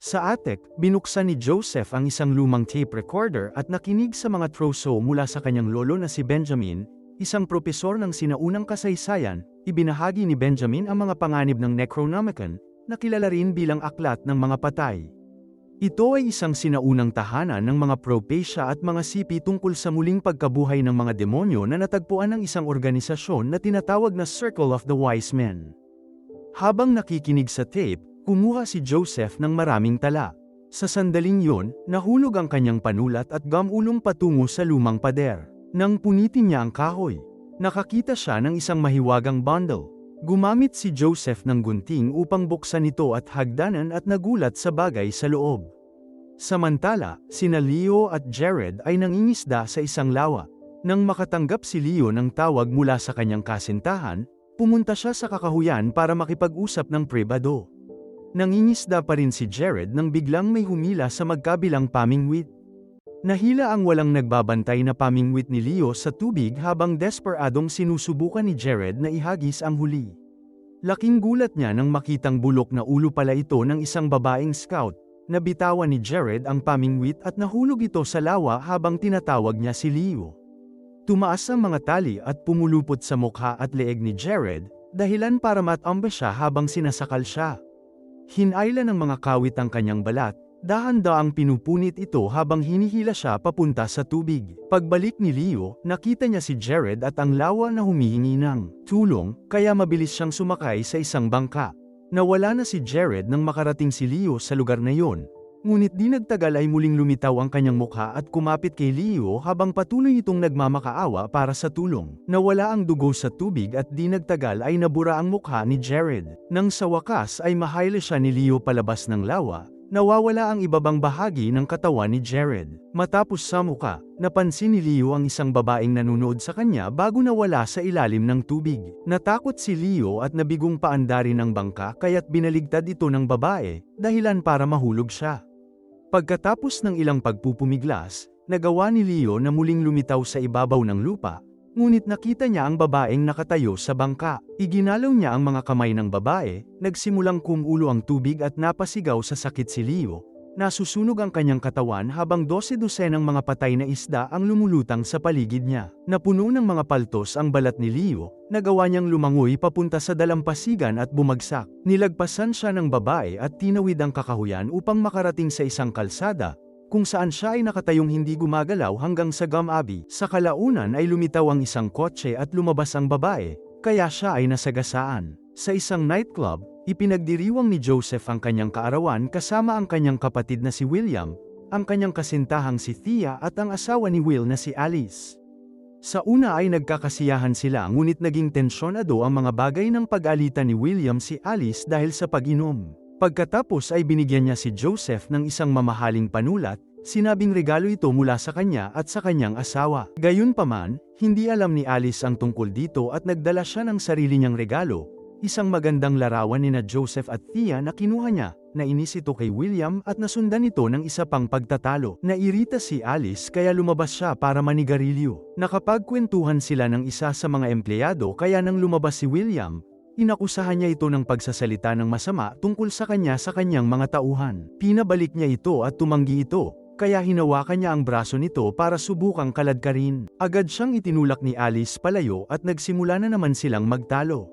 Sa attic, binuksan ni Joseph ang isang lumang tape recorder at nakinig sa mga troso mula sa kanyang lolo na si Benjamin, isang propesor ng sinaunang kasaysayan. Ibinahagi ni Benjamin ang mga panganib ng Necronomicon, na kilala rin bilang aklat ng mga patay. Ito ay isang sinaunang tahanan ng mga Propacia at mga sipi tungkol sa muling pagkabuhay ng mga demonyo na natagpuan ng isang organisasyon na tinatawag na Circle of the Wise Men. Habang nakikinig sa tape, kumuha si Joseph ng maraming tala. Sa sandaling yun, nahulog ang kanyang panulat at gamulong patungo sa lumang pader. Nang punitin niya ang kahoy, nakakita siya ng isang mahiwagang bundle. Gumamit si Joseph ng gunting upang buksan ito at hagdanan at nagulat sa bagay sa loob. Samantala, sina Leo at Jared ay nangingisda sa isang lawa. Nang makatanggap si Leo ng tawag mula sa kanyang kasintahan, pumunta siya sa kakahuyan para makipag-usap ng pribado. Nangingisda pa rin si Jared nang biglang may humila sa magkabilang pamingwit. Nahila ang walang nagbabantay na pamingwit ni Leo sa tubig habang desperadong sinusubukan ni Jared na ihagis ang huli. Laking gulat niya nang makitang bulok na ulo pala ito ng isang babaeng scout. Nabitawan ni Jared ang pamingwit at nahulog ito sa lawa habang tinatawag niya si Leo. Tumaas ang mga tali at pumulupot sa mukha at leeg ni Jared, dahilan para matumba siya habang sinasakal siya. Hinayla ng mga kawit ang kanyang balat, dahan-daang pinupunit ito habang hinihila siya papunta sa tubig. Pagbalik ni Leo, nakita niya si Jared at ang lawa na humihingi ng tulong, kaya mabilis siyang sumakay sa isang bangka. Nawala na si Jared nang makarating si Leo sa lugar na yon. Ngunit di nagtagal ay muling lumitaw ang kanyang mukha at kumapit kay Leo habang patuloy itong nagmamakaawa para sa tulong. Nawala ang dugo sa tubig at di nagtagal ay nabura ang mukha ni Jared. Nang sa wakas ay mahayla siya ni Leo palabas ng lawa, nawawala ang ibabang bahagi ng katawan ni Jared. Matapos sa muka, napansin ni Leo ang isang babaeng nanonood sa kanya bago nawala sa ilalim ng tubig. Natakot si Leo at nabigong paandarin ng bangka kaya't binaligtad ito ng babae, dahilan para mahulog siya. Pagkatapos ng ilang pagpupumiglas, nagawa ni Leo na muling lumitaw sa ibabaw ng lupa, ngunit nakita niya ang babaeng nakatayo sa bangka. Iginalaw niya ang mga kamay ng babae, nagsimulang kumulo ang tubig at napasigaw sa sakit si Leo. Nasusunog ang kanyang katawan habang 12-dosenang mga patay na isda ang lumulutang sa paligid niya. Napuno ng mga paltos ang balat ni Leo, nagawa niyang lumangoy papunta sa dalampasigan at bumagsak. Nilagpasan siya ng babae at tinawid ang kakahuyan upang makarating sa isang kalsada, kung saan siya ay nakatayong hindi gumagalaw hanggang sa Gum Abbey. Sa kalaunan ay lumitaw ang isang kotse at lumabas ang babae, kaya siya ay nasagasaan. Sa isang nightclub, ipinagdiriwang ni Joseph ang kanyang kaarawan kasama ang kanyang kapatid na si William, ang kanyang kasintahang si Thea at ang asawa ni Will na si Alice. Sa una ay nagkakasiyahan sila ngunit naging tensyonado ang mga bagay ng pag-alitan ni William si Alice dahil sa pag-inom. Pagkatapos ay binigyan niya si Joseph ng isang mamahaling panulat, sinabing regalo ito mula sa kanya at sa kanyang asawa. Gayunpaman, hindi alam ni Alice ang tungkol dito at nagdala siya ng sarili niyang regalo, isang magandang larawan nina Joseph at Thea na kinuha niya. Nainis ito kay William at nasundan ito ng isa pang pagtatalo. Nairita si Alice kaya lumabas siya para manigarilyo. Nakapagkwentuhan sila ng isa sa mga empleyado kaya nang lumabas si William, inakusahan niya ito ng pagsasalita ng masama tungkol sa kanyang mga tauhan. Pinabalik niya ito at tumanggi ito, kaya hinawakan niya ang braso nito para subukang kaladkarin. Agad siyang itinulak ni Alice palayo at nagsimula na naman silang magtalo.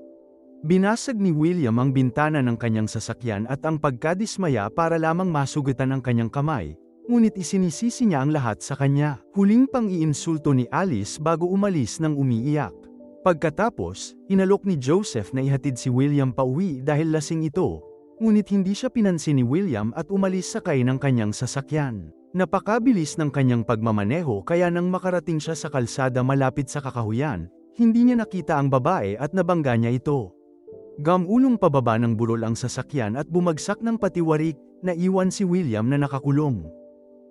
Binasag ni William ang bintana ng kanyang sasakyan at ang pagkadismaya para lamang masugutan ang kanyang kamay, ngunit isinisisi niya ang lahat sa kanya. Huling pang-iinsulto ni Alice bago umalis ng umiiyak. Pagkatapos, inalok ni Joseph na ihatid si William pauwi dahil lasing ito, ngunit hindi siya pinansin ni William at umalis sakay ng kanyang sasakyan. Napakabilis ng kanyang pagmamaneho kaya nang makarating siya sa kalsada malapit sa kakahuyan, hindi niya nakita ang babae at nabangga niya ito. Gamulong pababa ng burol ang sasakyan at bumagsak ng patiwarik, naiwan si William na nakakulong.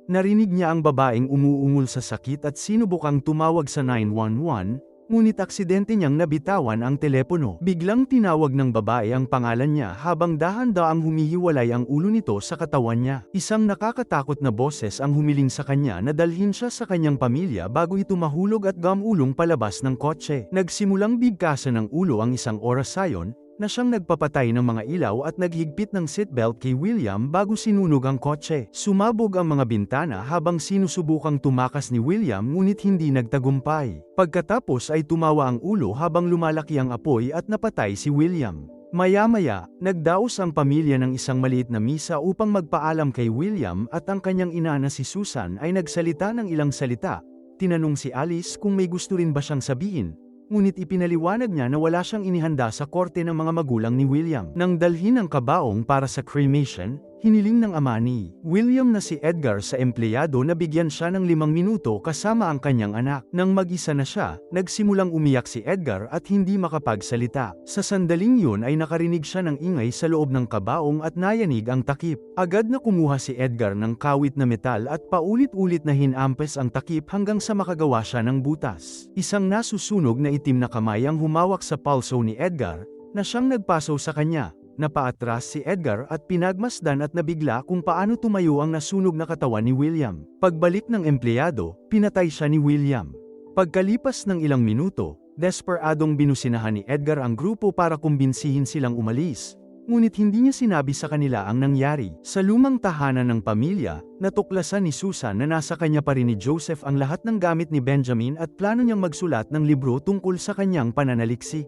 Narinig niya ang babaeng umuungol sa sakit at sinubukang tumawag sa 911, ngunit aksidente niyang nabitawan ang telepono. Biglang tinawag ng babae ang pangalan niya habang dahan-daang humihiwalay ang ulo nito sa katawan niya. Isang nakakatakot na boses ang humiling sa kanya na dalhin siya sa kanyang pamilya bago ito mahulog at gamulong palabas ng kotse. Nagsimulang bigkasan ng ulo ang isang oras sayon, na siyang nagpapatay ng mga ilaw at naghigpit ng seatbelt kay William bago sinunog ang kotse. Sumabog ang mga bintana habang sinusubukang tumakas ni William ngunit hindi nagtagumpay. Pagkatapos ay tumawa ang ulo habang lumalaki ang apoy at napatay si William. Maya-maya, nagdaos ang pamilya ng isang maliit na misa upang magpaalam kay William at ang kanyang ina na si Susan ay nagsalita ng ilang salita. Tinanong si Alice kung may gusto rin ba siyang sabihin, ngunit ipinaliwanag niya na wala siyang inihanda sa korte ng mga magulang ni William. Nang dalhin ang kabaong para sa cremation, hiniling ng ama ni William na si Edgar sa empleyado na bigyan siya ng 5 minuto kasama ang kanyang anak. Nang mag-isa na siya, nagsimulang umiyak si Edgar at hindi makapagsalita. Sa sandaling yun ay nakarinig siya ng ingay sa loob ng kabaong at nayanig ang takip. Agad na kumuha si Edgar ng kawit na metal at paulit-ulit na hinampes ang takip hanggang sa makagawa siya ng butas. Isang nasusunog na itim na kamay ang humawak sa palso ni Edgar, na siyang nagpaso sa kanya. Napaatras si Edgar at pinagmasdan at nabigla kung paano tumayo ang nasunog na katawan ni William. Pagbalik ng empleyado, pinatay siya ni William. Pagkalipas ng ilang minuto, desperadong binusinahan ni Edgar ang grupo para kumbinsihin silang umalis. Ngunit hindi niya sinabi sa kanila ang nangyari. Sa lumang tahanan ng pamilya, natuklasan ni Susan na nasa kanya pa rin ni Joseph ang lahat ng gamit ni Benjamin at plano niyang magsulat ng libro tungkol sa kanyang pananaliksik.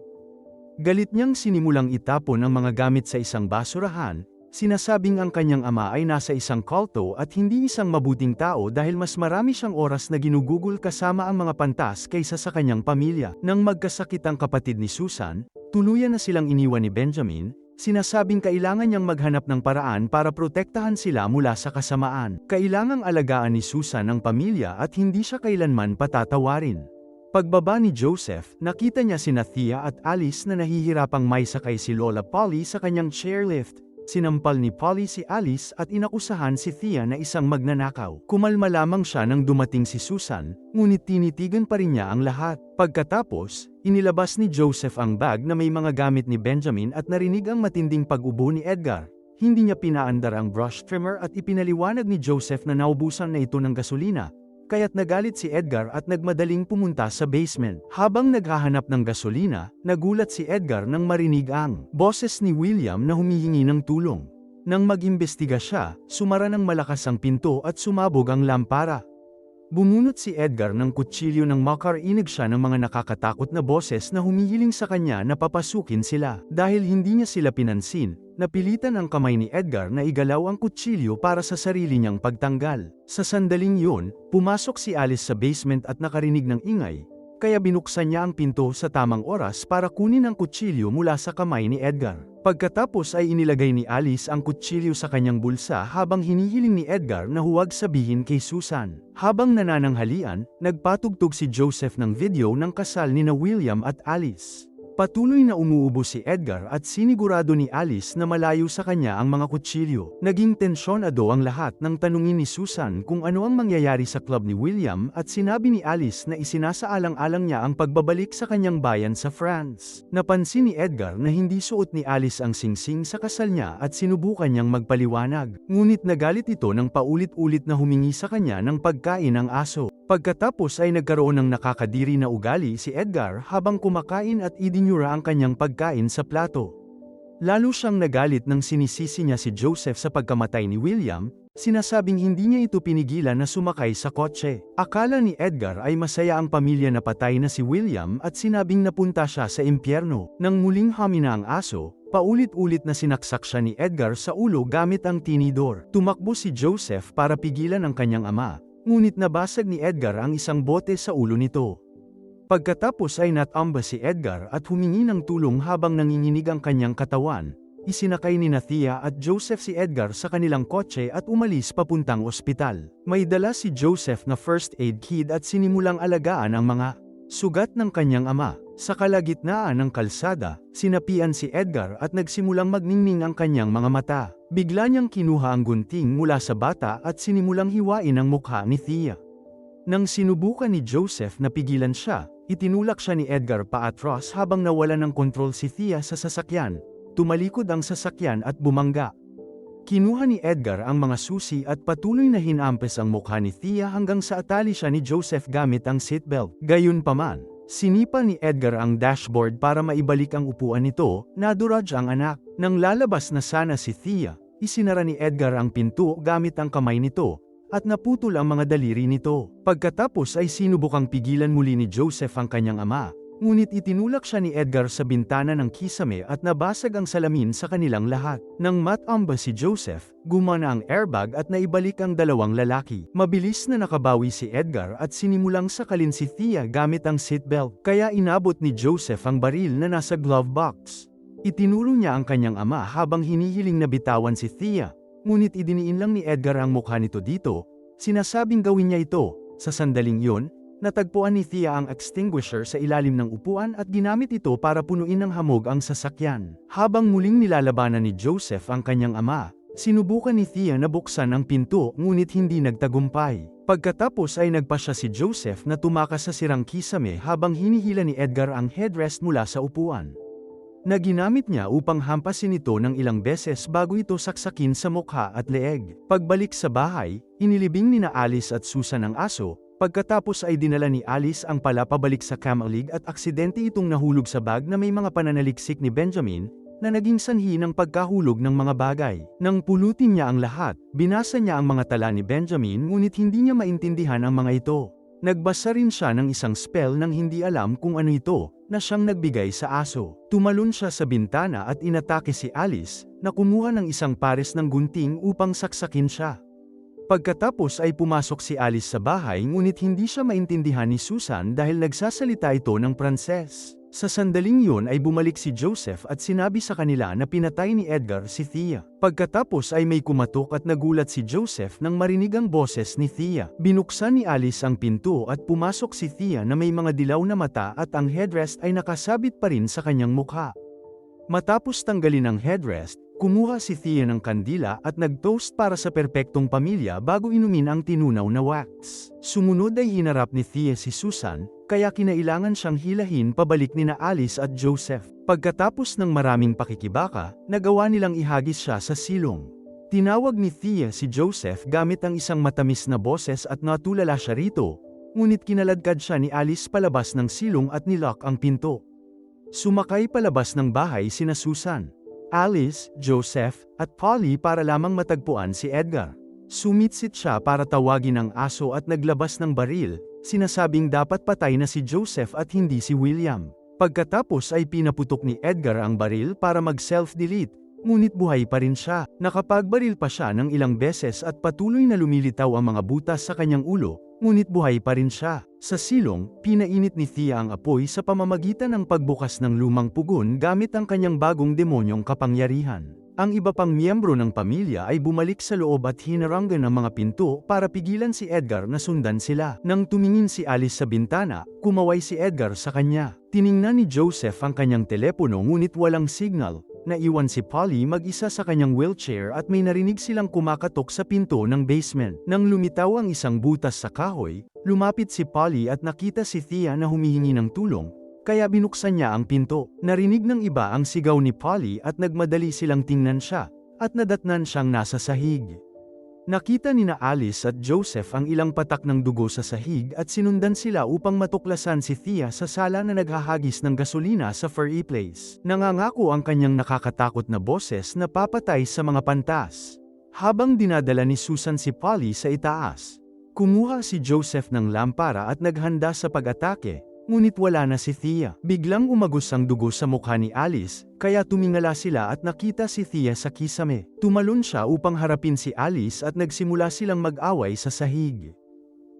Galit niyang sinimulang itapon ang mga gamit sa isang basurahan, sinasabing ang kanyang ama ay nasa isang kulto at hindi isang mabuting tao dahil mas marami siyang oras na ginugugol kasama ang mga pantas kaysa sa kanyang pamilya. Nang magkasakit ang kapatid ni Susan, tuluyan na silang iniwan ni Benjamin, sinasabing kailangan niyang maghanap ng paraan para protektahan sila mula sa kasamaan. Kailangang alagaan ni Susan ang pamilya at hindi siya kailanman patatawarin. Pagbaba ni Joseph, nakita niya sina Thea at Alice na nahihirapang maisakay si Lola Polly sa kanyang chairlift. Sinampal ni Polly si Alice at inakusahan si Thea na isang magnanakaw. Kumalma lamang siya nang dumating si Susan, ngunit tinitigan pa rin niya ang lahat. Pagkatapos, inilabas ni Joseph ang bag na may mga gamit ni Benjamin at narinig ang matinding pag-ubo ni Edgar. Hindi niya pinaandar ang brush trimmer at ipinaliwanag ni Joseph na naubusan na ito ng gasolina. Kaya't nagalit si Edgar at nagmadaling pumunta sa basement. Habang naghahanap ng gasolina, nagulat si Edgar nang marinig ang boses ni William na humihingi ng tulong. Nang mag-imbestiga siya, sumara ng malakas ang pinto at sumabog ang lampara. Bumunot si Edgar ng kutsilyo nang makarinig siya ng mga nakakatakot na boses na humihiling sa kanya na papasukin sila. Dahil hindi niya sila pinansin, napilitan ang kamay ni Edgar na igalaw ang kutsilyo para sa sarili niyang pagtanggal. Sa sandaling yun, pumasok si Alice sa basement at nakarinig ng ingay, kaya binuksan niya ang pinto sa tamang oras para kunin ang kutsilyo mula sa kamay ni Edgar. Pagkatapos ay inilagay ni Alice ang kutsilyo sa kanyang bulsa habang hinihiling ni Edgar na huwag sabihin kay Susan. Habang nanananghalian, nagpatugtog si Joseph ng video ng kasal nina William at Alice. Patuloy na umuubo si Edgar at sinigurado ni Alice na malayo sa kanya ang mga kutsilyo. Naging tensyonado ang lahat nang tanungin ni Susan kung ano ang mangyayari sa club ni William at sinabi ni Alice na isinasaalang-alang niya ang pagbabalik sa kanyang bayan sa France. Napansin ni Edgar na hindi suot ni Alice ang singsing sa kasal niya at sinubukan niyang magpaliwanag. Ngunit nagalit ito nang paulit-ulit na humingi sa kanya ng pagkain ng aso. Pagkatapos ay nagkaroon ng nakakadiri na ugali si Edgar habang kumakain at idinyura ang kanyang pagkain sa plato. Lalo siyang nagalit nang sinisisi niya si Joseph sa pagkamatay ni William, sinasabing hindi niya ito pinigilan na sumakay sa kotse. Akala ni Edgar ay masaya ang pamilya na patay na si William at sinabing napunta siya sa impyerno. Nang muling hamina ang aso, paulit-ulit na sinaksak siya ni Edgar sa ulo gamit ang tinidor. Tumakbo si Joseph para pigilan ang kanyang ama. Ngunit nabasag ni Edgar ang isang bote sa ulo nito. Pagkatapos ay natamba si Edgar at humingi ng tulong habang nanginginig ang kanyang katawan. Isinakay ni Thea at Joseph si Edgar sa kanilang kotse at umalis papuntang ospital. May dala si Joseph na first aid kit at sinimulang alagaan ang mga sugat ng kanyang ama. Sa kalagitnaan ng kalsada, sinapian si Edgar at nagsimulang magningning ang kanyang mga mata. Bigla niyang kinuha ang gunting mula sa bata at sinimulang hiwain ang mukha ni Thea. Nang sinubukan ni Joseph na pigilan siya, itinulak siya ni Edgar paatras habang nawalan ng kontrol si Thea sa sasakyan. Tumalikod ang sasakyan at bumangga. Kinuha ni Edgar ang mga susi at patuloy na hinampes ang mukha ni Thea hanggang sa atali siya ni Joseph gamit ang seatbelt. Gayunpaman, Sinipa ni Edgar ang dashboard para maibalik ang upuan nito, naduraj ang anak. Nang lalabas na sana si Thea, isinara ni Edgar ang pinto gamit ang kamay nito, at naputol ang mga daliri nito. Pagkatapos ay sinubukang pigilan muli ni Joseph ang kanyang ama, ngunit itinulak siya ni Edgar sa bintana ng kisame at nabasag ang salamin sa kanilang lahat. Nang matamba si Joseph, gumana ang airbag at naibalik ang dalawang lalaki. Mabilis na nakabawi si Edgar at sinimulang sakalin si Thea gamit ang seatbelt, kaya inabot ni Joseph ang baril na nasa glove box. Itinuro niya ang kanyang ama habang hinihiling na bitawan si Thea, ngunit idiniin lang ni Edgar ang mukha nito dito, sinasabing gawin niya ito. Sa sandaling yun, natagpuan ni Thea ang extinguisher sa ilalim ng upuan at ginamit ito para punuin ng hamog ang sasakyan. Habang muling nilalabanan ni Joseph ang kanyang ama, sinubukan ni Thea na buksan ang pinto ngunit hindi nagtagumpay. Pagkatapos ay nagpasya si Joseph na tumakas sa sirang kisame habang hinihila ni Edgar ang headrest mula sa upuan, na ginamit niya upang hampasin ito ng ilang beses bago ito saksakin sa mukha at leeg. Pagbalik sa bahay, inilibing ni Alice at Susan ang aso. Pagkatapos ay dinala ni Alice ang pala pabalik sa kamalig at aksidente itong nahulog sa bag na may mga pananaliksik ni Benjamin, na naging sanhi ng pagkahulog ng mga bagay. Nang pulutin niya ang lahat, binasa niya ang mga tala ni Benjamin ngunit hindi niya maintindihan ang mga ito. Nagbasa rin siya ng isang spell nang hindi alam kung ano ito, na siyang nagbigay sa aso. Tumalon siya sa bintana at inatake si Alice, na kumuha ng isang pares ng gunting upang saksakin siya. Pagkatapos ay pumasok si Alice sa bahay ngunit hindi siya maintindihan ni Susan dahil nagsasalita ito ng Pranses. Sa sandaling yun ay bumalik si Joseph at sinabi sa kanila na pinatay ni Edgar si Thea. Pagkatapos ay may kumatok at nagulat si Joseph nang marinig ang boses ni Thea. Binuksan ni Alice ang pinto at pumasok si Thea na may mga dilaw na mata at ang headrest ay nakasabit pa rin sa kanyang mukha. Matapos tanggalin ang headrest, kumuha si Thea ng kandila at nag-toast para sa perpektong pamilya bago inumin ang tinunaw na wax. Sumunod ay hinarap ni Thea si Susan, kaya kinailangan siyang hilahin pabalik nina Alice at Joseph. Pagkatapos ng maraming pakikibaka, nagawa nilang ihagis siya sa silong. Tinawag ni Thea si Joseph gamit ang isang matamis na boses at natulala siya rito, ngunit kinaladkad siya ni Alice palabas ng silong at nilock ang pinto. Sumakay palabas ng bahay sina Susan, Alice, Joseph, at Polly para lamang matagpuan si Edgar. Sumitsit siya para tawagin ang aso at naglabas ng baril, sinasabing dapat patay na si Joseph at hindi si William. Pagkatapos ay pinaputok ni Edgar ang baril para mag-self-delete, ngunit buhay pa rin siya. Nakapagbaril pa siya ng ilang beses at patuloy na lumilitaw ang mga butas sa kanyang ulo, ngunit buhay pa rin siya. Sa silong, pinainit ni Thea ang apoy sa pamamagitan ng pagbukas ng lumang pugon gamit ang kanyang bagong demonyong kapangyarihan. Ang iba pang miyembro ng pamilya ay bumalik sa loob at hinaranggan ang mga pinto para pigilan si Edgar na sundan sila. Nang tumingin si Alice sa bintana, kumaway si Edgar sa kanya. Tiningnan ni Joseph ang kanyang telepono ngunit walang signal. Naiwan si Polly mag-isa sa kanyang wheelchair at may narinig silang kumakatok sa pinto ng basement. Nang lumitaw ang isang butas sa kahoy, lumapit si Polly at nakita si Thea na humihingi ng tulong, kaya binuksan niya ang pinto. Narinig ng iba ang sigaw ni Polly at nagmadali silang tingnan siya, at nadatnan siyang nasa sahig. Nakita nina Alice at Joseph ang ilang patak ng dugo sa sahig at sinundan sila upang matuklasan si Thea sa sala na naghahagis ng gasolina sa Furry Place. Nangangako ang kanyang nakakatakot na boses na papatay sa mga pantas. Habang dinadala ni Susan si Polly sa itaas, kumuha si Joseph ng lampara at naghanda sa pag-atake, ngunit wala na si Thea. Biglang umagos ang dugo sa mukha ni Alice, kaya tumingala sila at nakita si Thea sa kisame. Tumalon siya upang harapin si Alice at nagsimula silang mag-away sa sahig.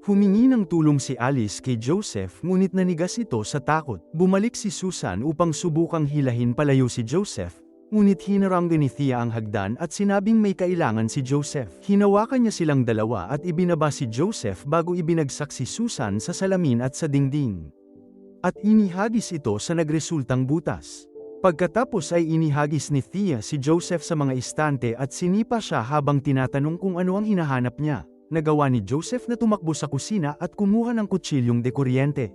Humingi ng tulong si Alice kay Joseph ngunit nanigas ito sa takot. Bumalik si Susan upang subukang hilahin palayo si Joseph, ngunit hinaranggan ni Thea ang hagdan at sinabing may kailangan si Joseph. Hinawakan niya silang dalawa at ibinaba si Joseph bago ibinagsak si Susan sa salamin at sa dingding, at inihagis ito sa nagresultang butas. Pagkatapos ay inihagis ni Thea si Joseph sa mga istante at sinipa siya habang tinatanong kung ano ang hinahanap niya. Nagawa ni Joseph na tumakbo sa kusina at kumuha ng kutsilyong de kuryente.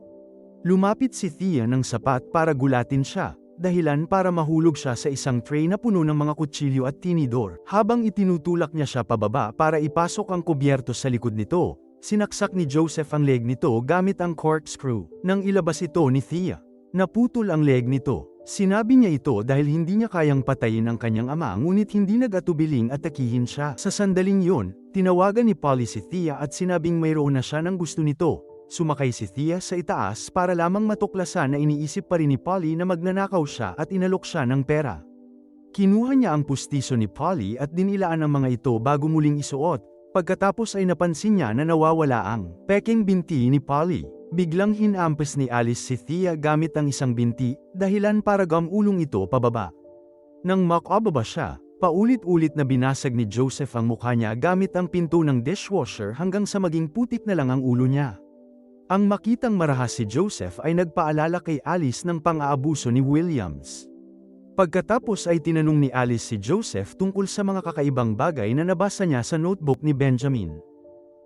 Lumapit si Thea ng sapat para gulatin siya, dahilan para mahulog siya sa isang tray na puno ng mga kutsilyo at tinidor. Habang itinutulak niya siya pababa para ipasok ang kubyerto sa likod nito, Sinaksak ni Joseph ang leg nito gamit ang corkscrew. Nang ilabas ito ni Thea, naputol ang leg nito. Sinabi niya ito dahil hindi niya kayang patayin ang kanyang ama ngunit hindi nag-atubiling atakihin siya. Sa sandaling yun, tinawagan ni Polly si Thea at sinabing mayroon na siya ng gusto nito. Sumakay si Thea sa itaas para lamang matuklasan na iniisip pa rin ni Polly na magnanakaw siya at inalok siya ng pera. Kinuha niya ang pustiso ni Polly at dinilaan ang mga ito bago muling isuot. Pagkatapos ay napansin niya na nawawala ang peking binti ni Polly. Biglang hinampas ni Alice si Thea gamit ang isang binti, dahilan para gamulong ito pababa. Nang makababa siya, paulit-ulit na binasag ni Joseph ang mukha niya gamit ang pinto ng dishwasher hanggang sa maging putik na lang ang ulo niya. Ang makitang marahas si Joseph ay nagpaalala kay Alice ng pang-aabuso ni Williams. Pagkatapos ay tinanong ni Alice si Joseph tungkol sa mga kakaibang bagay na nabasa niya sa notebook ni Benjamin.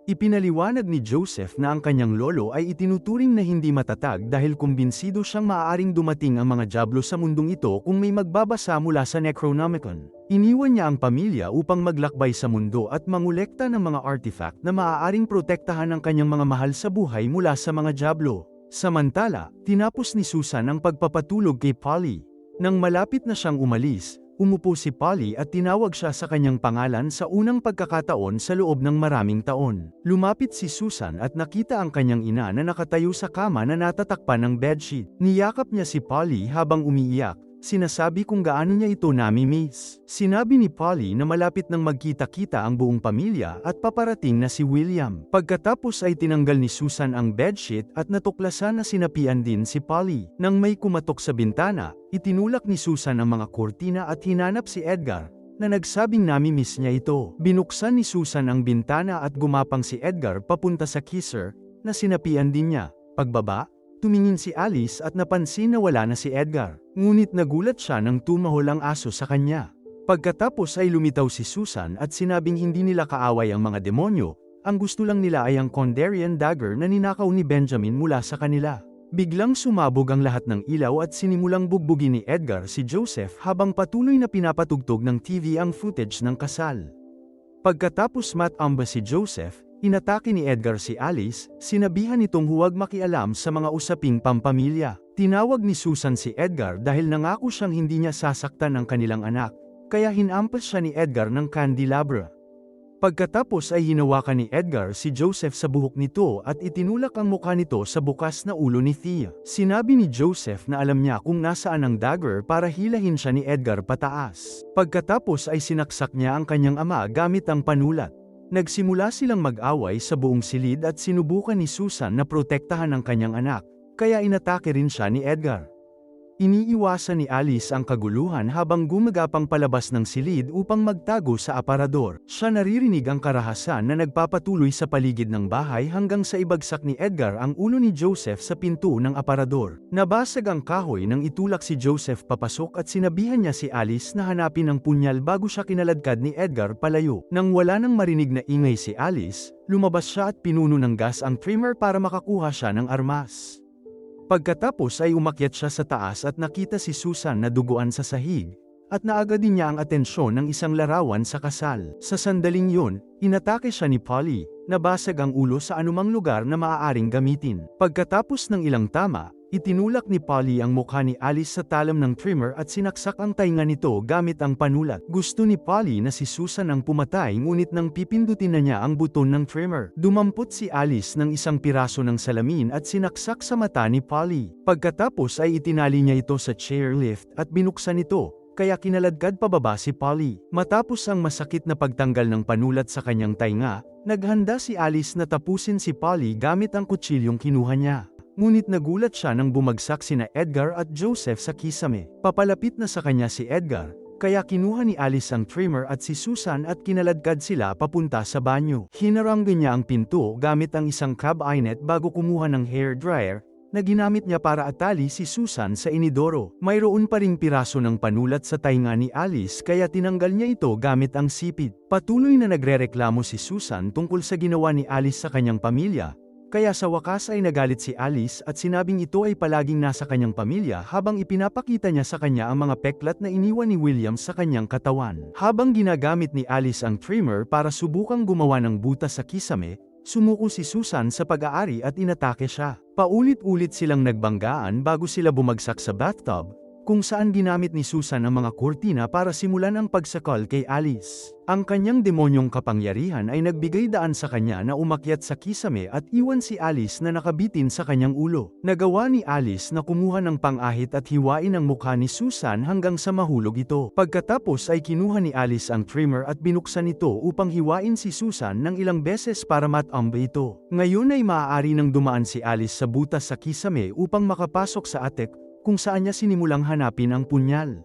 Ipinaliwanag ni Joseph na ang kanyang lolo ay itinuturing na hindi matatag dahil kumbinsido siyang maaaring dumating ang mga dyablo sa mundong ito kung may magbabasa mula sa Necronomicon. Iniwan niya ang pamilya upang maglakbay sa mundo at mangolekta ng mga artifact na maaaring protektahan ang kanyang mga mahal sa buhay mula sa mga dyablo. Samantala, tinapos ni Susan ang pagpapatulog kay Polly. Nang malapit na siyang umalis, umupo si Polly at tinawag siya sa kanyang pangalan sa unang pagkakataon sa loob ng maraming taon. Lumapit si Susan at nakita ang kanyang ina na nakatayo sa kama na natatakpan ng bedsheet. Niyakap niya si Polly habang umiiyak. Sinasabi kung gaano niya ito nami-miss. Sinabi ni Polly na malapit nang magkita-kita ang buong pamilya at paparating na si William. Pagkatapos ay tinanggal ni Susan ang bedsheet at natuklasan na sinapian din si Polly. Nang may kumatok sa bintana, itinulak ni Susan ang mga kurtina at hinanap si Edgar, na nagsabing nami-miss niya ito. Binuksan ni Susan ang bintana at gumapang si Edgar papunta sa kisser, na sinapian din niya. Pagbaba, tumingin si Alice at napansin na wala na si Edgar. Ngunit nagulat siya nang tumahol ang aso sa kanya. Pagkatapos ay lumitaw si Susan at sinabing hindi nila kaaway ang mga demonyo, ang gusto lang nila ay ang Kondarian dagger na ninakaw ni Benjamin mula sa kanila. Biglang sumabog ang lahat ng ilaw at sinimulang bugbugin ni Edgar si Joseph habang patuloy na pinapatugtog ng TV ang footage ng kasal. Pagkatapos matamba si Joseph, inatake ni Edgar si Alice, sinabihan nitong huwag makialam sa mga usaping pampamilya. Tinawag ni Susan si Edgar dahil nangako siyang hindi niya sasaktan ang kanilang anak, kaya hinampas siya ni Edgar ng candelabra. Pagkatapos ay hinawakan ni Edgar si Joseph sa buhok nito at itinulak ang mukha nito sa bukas na ulo ni Thea. Sinabi ni Joseph na alam niya kung nasaan ang dagger para hilahin siya ni Edgar pataas. Pagkatapos ay sinaksak niya ang kanyang ama gamit ang panulat. Nagsimula silang mag-away sa buong silid at sinubukan ni Susan na protektahan ang kanyang anak, kaya inatake rin siya ni Edgar. Iniiwasan ni Alice ang kaguluhan habang gumagapang palabas ng silid upang magtago sa aparador. Siya naririnig ang karahasan na nagpapatuloy sa paligid ng bahay hanggang sa ibagsak ni Edgar ang ulo ni Joseph sa pinto ng aparador. Nabasag ang kahoy nang itulak si Joseph papasok at sinabihan niya si Alice na hanapin ang punyal bago siya kinaladkad ni Edgar palayo. Nang wala nang marinig na ingay si Alice, lumabas siya at pinuno ng gas ang trimmer para makakuha siya ng armas. Pagkatapos ay umakyat siya sa taas at nakita si Susan na duguan sa sahig, at naagad din niya ang atensyon ng isang larawan sa kasal. Sa sandaling yun, inatake siya ni Polly, nabasag ang ulo sa anumang lugar na maaaring gamitin. Pagkatapos ng ilang tama, itinulak ni Polly ang mukha ni Alice sa talam ng trimmer at sinaksak ang tainga nito gamit ang panulat. Gusto ni Polly na si Susan ang pumatay ngunit nang pipindutin na niya ang buton ng trimmer, dumampot si Alice ng isang piraso ng salamin at sinaksak sa mata ni Polly. Pagkatapos ay itinali niya ito sa chairlift at binuksan ito, kaya kinaladkad pababa si Polly. Matapos ang masakit na pagtanggal ng panulat sa kanyang tainga, naghanda si Alice na tapusin si Polly gamit ang kutsilyong kinuha niya. Ngunit nagulat siya nang bumagsak sina Edgar at Joseph sa kisame. Papalapit na sa kanya si Edgar, kaya kinuha ni Alice ang trimmer at si Susan at kinaladkad sila papunta sa banyo. Hinaranggan niya ang pinto gamit ang isang cabinet bago kumuha ng hair dryer, na ginamit niya para atali si Susan sa inidoro. Mayroon pa ring piraso ng panulat sa tainga ni Alice kaya tinanggal niya ito gamit ang sipit. Patuloy na nagrereklamo si Susan tungkol sa ginawa ni Alice sa kanyang pamilya, kaya sa wakas ay nagalit si Alice at sinabing ito ay palaging nasa kanyang pamilya habang ipinapakita niya sa kanya ang mga peklat na iniwan ni William sa kanyang katawan. Habang ginagamit ni Alice ang trimmer para subukang gumawa ng butas sa kisame, Sumuko si Susan sa pag-aari at inatake siya. Paulit-ulit silang nagbanggaan bago sila bumagsak sa bathtub, kung saan ginamit ni Susan ang mga kurtina para simulan ang pagsakal kay Alice. Ang kanyang demonyong kapangyarihan ay nagbigay daan sa kanya na umakyat sa kisame at iwan si Alice na nakabitin sa kanyang ulo. Nagawa ni Alice na kumuha ng pang-ahit at hiwain ang mukha ni Susan hanggang sa mahulog ito. Pagkatapos ay kinuha ni Alice ang trimmer at binuksan ito upang hiwain si Susan ng ilang beses para matambe ito. Ngayon ay maaari nang dumaan si Alice sa butas sa kisame upang makapasok sa attic, kung saan niya sinimulang hanapin ang punyal.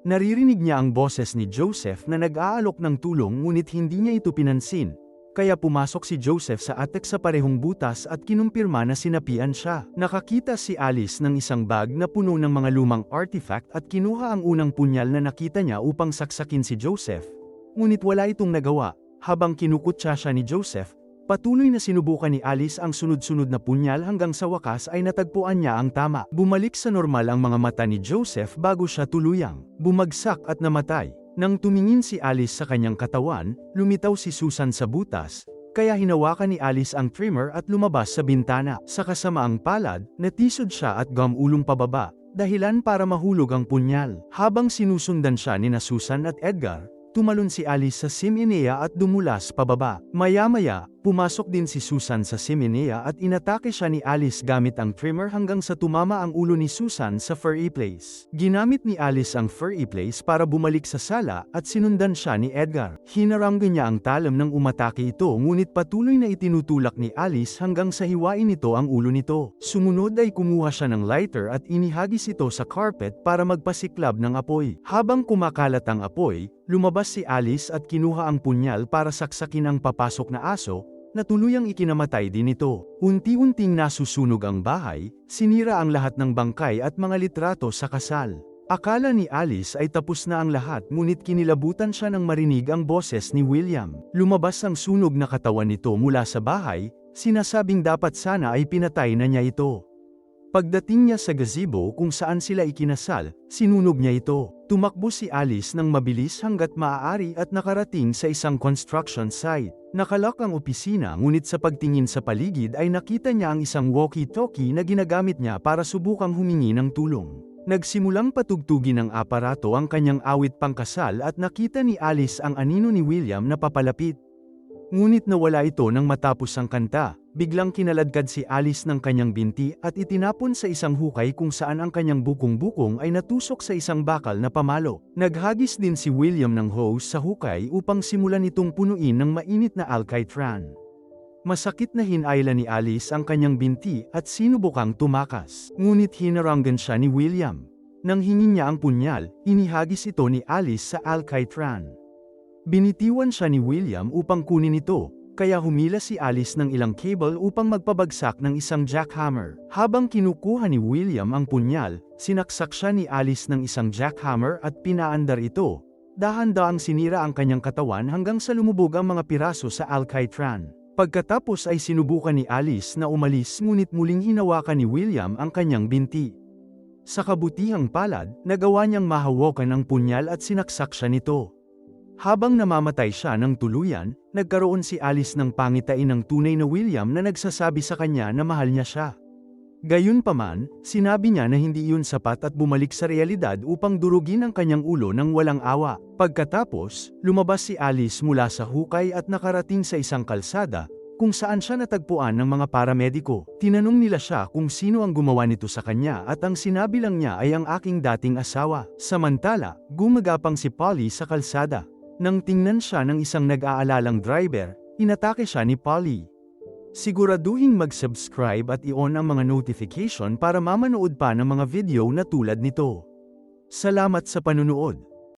Naririnig niya ang boses ni Joseph na nag-aalok ng tulong ngunit hindi niya ito pinansin, kaya pumasok si Joseph sa attic sa parehong butas at kinumpirma na sinapian siya. Nakakita si Alice ng isang bag na puno ng mga lumang artifact at kinuha ang unang punyal na nakita niya upang saksakin si Joseph. Ngunit wala itong nagawa. Habang kinukutsa siya ni Joseph, patuloy na sinubukan ni Alice ang sunod-sunod na punyal hanggang sa wakas ay natagpuan niya ang tama. Bumalik sa normal ang mga mata ni Joseph bago siya tuluyang bumagsak at namatay. Nang tumingin si Alice sa kanyang katawan, lumitaw si Susan sa butas, kaya hinawakan ni Alice ang trimmer at lumabas sa bintana. Sa kasamaang palad, natisod siya at gumulong pababa, dahilan para mahulog ang punyal. Habang sinusundan siya ni Susan at Edgar, tumalon si Alice sa siminea at dumulas pababa. Maya-maya, pumasok din si Susan sa siminea at inatake siya ni Alice gamit ang trimmer hanggang sa tumama ang ulo ni Susan sa fireplace. Ginamit ni Alice ang fireplace para bumalik sa sala at sinundan siya ni Edgar. Hinaranggan niya ang talam nang umatake ito ngunit patuloy na itinutulak ni Alice hanggang sa hiwain nito ang ulo nito. Sumunod ay kumuha siya ng lighter at inihagis ito sa carpet para magpasiklab ng apoy. Habang kumakalat ang apoy, lumabas si Alice at kinuha ang punyal para saksakin ang papasok na aso, na tuluyang ikinamatay din ito. Unti-unting nasusunog ang bahay, sinira ang lahat ng bangkay at mga litrato sa kasal. Akala ni Alice ay tapos na ang lahat ngunit kinilabutan siya nang marinig ang boses ni William. Lumabas ang sunog na katawan nito mula sa bahay, sinasabing dapat sana ay pinatay na niya ito. Pagdating niya sa gazebo kung saan sila ikinasal, sinunog niya ito. Tumakbo si Alice ng mabilis hanggat maaari at nakarating sa isang construction site. Nakalak ang opisina ngunit sa pagtingin sa paligid ay nakita niya ang isang walkie-talkie na ginagamit niya para subukang humingi ng tulong. Nagsimulang patugtugin ng aparato ang kanyang awit pangkasal at nakita ni Alice ang anino ni William na papalapit. Ngunit nawala ito nang matapos ang kanta. Biglang kinaladkad si Alice ng kanyang binti at itinapon sa isang hukay kung saan ang kanyang bukong-bukong ay natusok sa isang bakal na pamalo. Naghagis din si William ng hose sa hukay upang simulan itong punuin ng mainit na alkitran. Masakit na hinailan ni Alice ang kanyang binti at sinubukang tumakas. Ngunit hinaranggan siya ni William. Nang hingin niya ang punyal, inihagis ito ni Alice sa alkitran. Binitiwan siya ni William upang kunin ito. Kaya humila si Alice ng ilang cable upang magpabagsak ng isang jackhammer. Habang kinukuha ni William ang punyal, sinaksak siya ni Alice ng isang jackhammer at pinaandar ito. Dahan-daang sinira ang kanyang katawan hanggang sa lumubog ang mga piraso sa alkitran. Pagkatapos ay sinubukan ni Alice na umalis ngunit muling hinawakan ni William ang kanyang binti. Sa kabutihang palad, nagawa niyang mahawakan ang punyal at sinaksak siya nito. Habang namamatay siya ng tuluyan, nagkaroon si Alice ng pangitain ng tunay na William na nagsasabi sa kanya na mahal niya siya. Gayunpaman, sinabi niya na hindi iyon sapat at bumalik sa realidad upang durugin ang kanyang ulo ng walang awa. Pagkatapos, lumabas si Alice mula sa hukay at nakarating sa isang kalsada, kung saan siya natagpuan ng mga paramediko. Tinanong nila siya kung sino ang gumawa nito sa kanya at ang sinabi lang niya ay ang aking dating asawa. Samantala, gumagapang si Polly sa kalsada. Nang tingnan siya ng isang nag-aalalang driver, inatake siya ni Polly. Siguraduhin mag-subscribe at i-on ang mga notification para mamanood pa ng mga video na tulad nito. Salamat sa panunood.